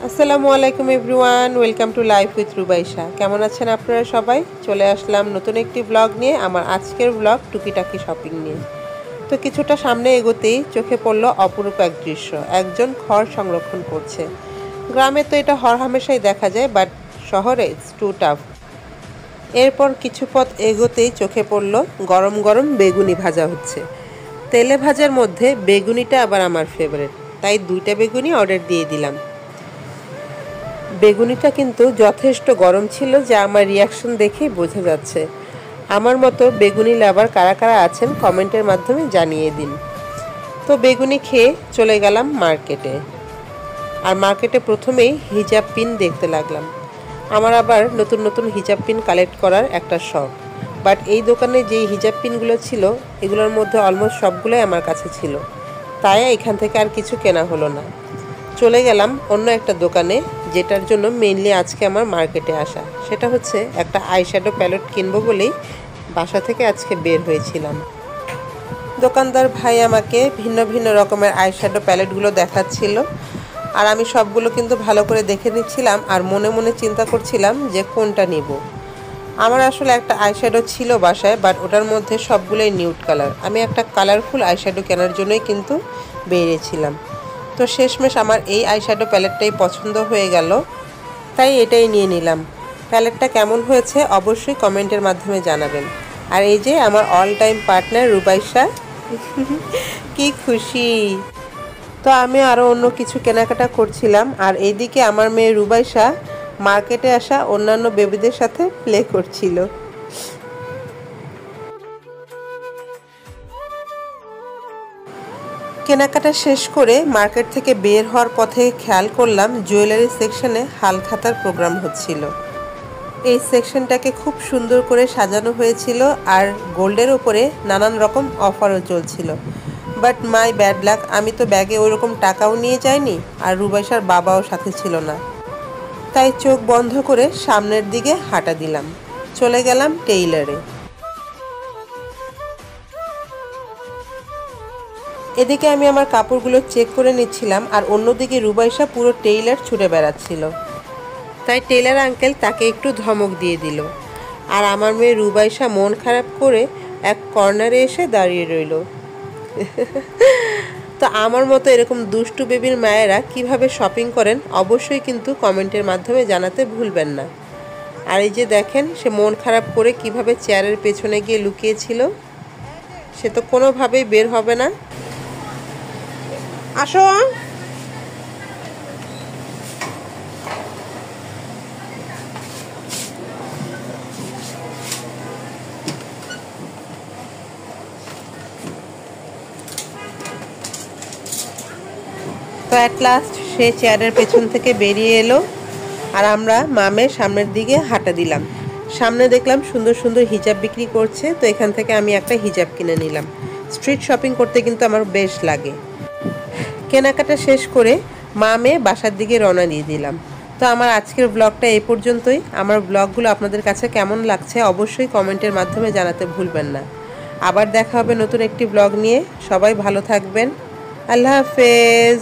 আসসালামু আলাইকুম everyone, welcome to life with Rubaisha. কেমন আছেন আপনারা সবাই? চলে আসলাম নতুন একটি ব্লগ নিয়ে। আমার আজকের ব্লগ টুকিটাকি শপিং নিয়ে। তো কিছুটা সামনে এগোতেই চোখে পড়ল অপরূপ এক দৃশ্য। একজন খড় সংরক্ষণ করছে। গ্রামে তো এটা হরহামেশাই দেখা যায়, বাট শহরে ইটস টু টাফ। এরপর কিছু পথ এগোতেই চোখে পড়ল গরম গরম বেগুনি ভাজা হচ্ছে। তেলে ভাজার মধ্যে বেগুনিটা আবার আমার ফেভারিট, তাই 2টা বেগুনি অর্ডার দিয়ে দিলাম। বেগুনিটা কিন্তু যথেষ্ট গরম ছিল, যা আমার রিয়াকশন দেখেই বোঝা যাচ্ছে। আমার মতো বেগুনি লাভার কারা কারা আছেন কমেন্টের মাধ্যমে জানিয়ে দিন। তো বেগুনি খেয়ে চলে গেলাম মার্কেটে। আর মার্কেটে প্রথমেই হিজাব পিন দেখতে লাগলাম। আমার আবার নতুন নতুন হিজাব পিন কালেক্ট করার একটা শখ, বাট এই দোকানে যেই হিজাব পিনগুলো ছিল এগুলোর মধ্যে অলমোস্ট সবগুলোই আমার কাছে ছিল, তাই এখান থেকে আর কিছু কেনা হলো না। চলে গেলাম অন্য একটা দোকানে, যেটার জন্য মেইনলি আজকে আমার মার্কেটে আসা। সেটা হচ্ছে একটা আইশ্যাডো প্যালেট কিনবো বলেই বাসা থেকে আজকে বের হয়েছিলাম। দোকানদার ভাই আমাকে ভিন্ন ভিন্ন রকমের আইশ্যাডো প্যালেটগুলো দেখাচ্ছিল, আর আমি সবগুলো কিন্তু ভালো করে দেখে নিচ্ছিলাম আর মনে মনে চিন্তা করছিলাম যে কোনটা নিব। আমার আসলে একটা আইশ্যাডো ছিল বাসায়, বাট ওটার মধ্যে সবগুলোই নিউড কালার। আমি একটা কালারফুল আইশ্যাডো কেনার জন্যই কিন্তু বেরিয়েছিলাম। তো শেষমেশ আমার এই আইশ্যাডো প্যালেটটাই পছন্দ হয়ে গেল, তাই এটাই নিয়ে নিলাম। প্যালেটটা কেমন হয়েছে অবশ্যই কমেন্টের মাধ্যমে জানাবেন। আর এই যে আমার অল টাইম পার্টনার রুবাইশা, কি খুশি। তো আমি আরও অন্য কিছু কেনাকাটা করছিলাম, আর এইদিকে আমার মেয়ে রুবাইশা মার্কেটে আসা অন্যান্য বেবিদের সাথে প্লে করছিল। কেনাকাটা শেষ করে মার্কেট থেকে বের হওয়ার পথে খেয়াল করলাম জুয়েলারি সেকশনে হালখাতার প্রোগ্রাম হচ্ছিল। এই সেকশনটাকে খুব সুন্দর করে সাজানো হয়েছিল, আর গোল্ডের ওপরে নানান রকম অফারও চলছিল। বাট মাই ব্যাড লাক, আমি তো ব্যাগে ওইরকম টাকাও নিয়ে যাইনি, আর রুবাইশার বাবাও সাথে ছিল না। তাই চোখ বন্ধ করে সামনের দিকে হাঁটা দিলাম। চলে গেলাম টেইলারে। এদিকে আমি আমার কাপড়গুলো চেক করে নিচ্ছিলাম, আর অন্যদিকে রুবাইশা পুরো টেইলার ছুটে বেড়াচ্ছিল। তাই টেইলার আঙ্কেল তাকে একটু ধমক দিয়ে দিল, আর আমার মেয়ে রুবাইশা মন খারাপ করে এক কর্নারে এসে দাঁড়িয়ে রইল। তো আমার মতো এরকম দুষ্টু বেবির মায়েরা কিভাবে শপিং করেন অবশ্যই কিন্তু কমেন্টের মাধ্যমে জানাতে ভুলবেন না। আর এই যে দেখেন, সে মন খারাপ করে কিভাবে চেয়ারের পেছনে গিয়ে লুকিয়েছিল। সে তো কোনোভাবেই বের হবে না। আসো। তো অ্যাট লাস্ট সে চেয়ারের পেছন থেকে বেরিয়ে এলো, আর আমরা মামের সামনের দিকে হাঁটা দিলাম। সামনে দেখলাম সুন্দর সুন্দর হিজাব বিক্রি করছে, তো এখান থেকে আমি একটা হিজাব কিনে নিলাম। স্ট্রিট শপিং করতে কিন্তু আমার বেশ লাগে। কেনাকাটা শেষ করে মামে বাসার দিকে রওনা দিয়ে দিলাম। তো আমার আজকের ব্লগটা এই পর্যন্তই। আমার ব্লগগুলো আপনাদের কাছে কেমন লাগছে অবশ্যই কমেন্টের মাধ্যমে জানাতে ভুলবেন না। আবার দেখা হবে নতুন একটি ব্লগ নিয়ে। সবাই ভালো থাকবেন। আল্লাহ হাফেজ।